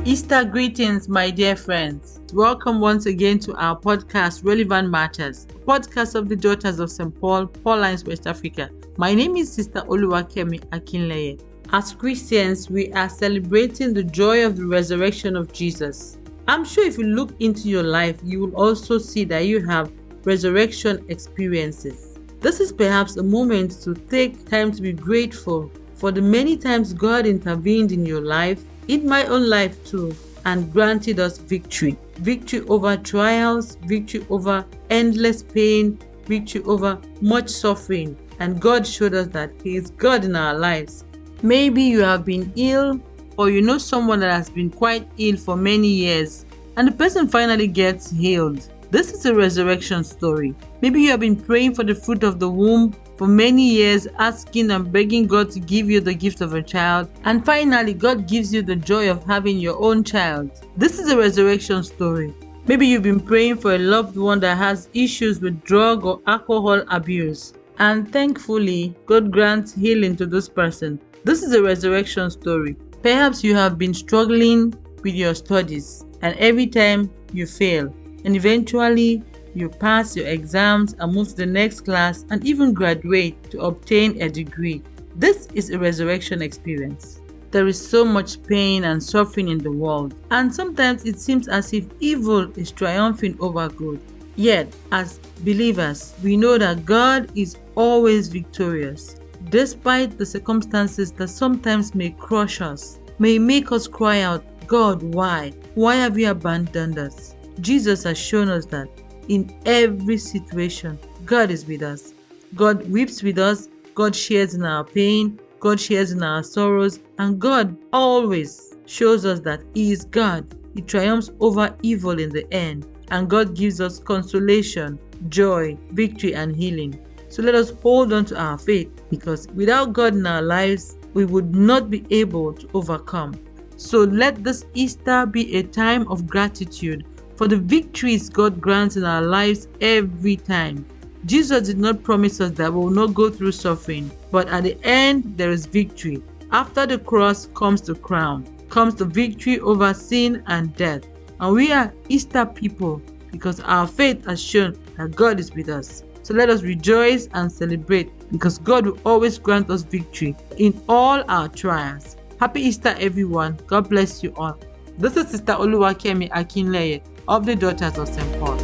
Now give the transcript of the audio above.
Easter greetings, my dear friends. Welcome once again to our podcast, Relevant Matters, podcast of the Daughters of St. Paul, Pauline, West Africa. My name is Sister Oluwakemi Akinleye. As Christians, we are celebrating the joy of the resurrection of Jesus. I'm sure if you look into your life, you will also see that you have resurrection experiences. This is perhaps a moment to take time to be grateful for the many times God intervened in your life, in my own life too, and granted us victory. Victory over trials, victory over endless pain, victory over much suffering. And God showed us that He is God in our lives. Maybe you have been ill, or you know someone that has been quite ill for many years, and the person finally gets healed. This is a resurrection story. Maybe you have been praying for the fruit of the womb for many years, asking and begging God to give you the gift of a child, and finally God gives you the joy of having your own child. This is a resurrection story. Maybe you've been praying for a loved one that has issues with drug or alcohol abuse, and thankfully God grants healing to this person. This is a resurrection story. Perhaps you have been struggling with your studies, and every time you fail, and eventually you pass your exams and move to the next class and even graduate to obtain a degree. This is a resurrection experience. There is so much pain and suffering in the world, and sometimes it seems as if evil is triumphing over good. Yet, as believers, we know that God is always victorious. Despite the circumstances that sometimes may crush us, may make us cry out, God, why? Why have you abandoned us? Jesus has shown us that in every situation, God is with us. God weeps with us, God shares in our pain, God shares in our sorrows, and God always shows us that He is God. He triumphs over evil in the end, and God gives us consolation, joy, victory, and healing. So let us hold on to our faith, because without God in our lives, we would not be able to overcome. So let this Easter be a time of gratitude for the victories God grants in our lives every time. Jesus did not promise us that we will not go through suffering, but at the end there is victory. After the cross comes the crown, comes the victory over sin and death. And we are Easter people because our faith has shown that God is with us. So let us rejoice and celebrate, because God will always grant us victory in all our trials. Happy Easter, everyone. God bless you all. This is Sister Oluwakemi Akinleye of the Daughters of St. Paul.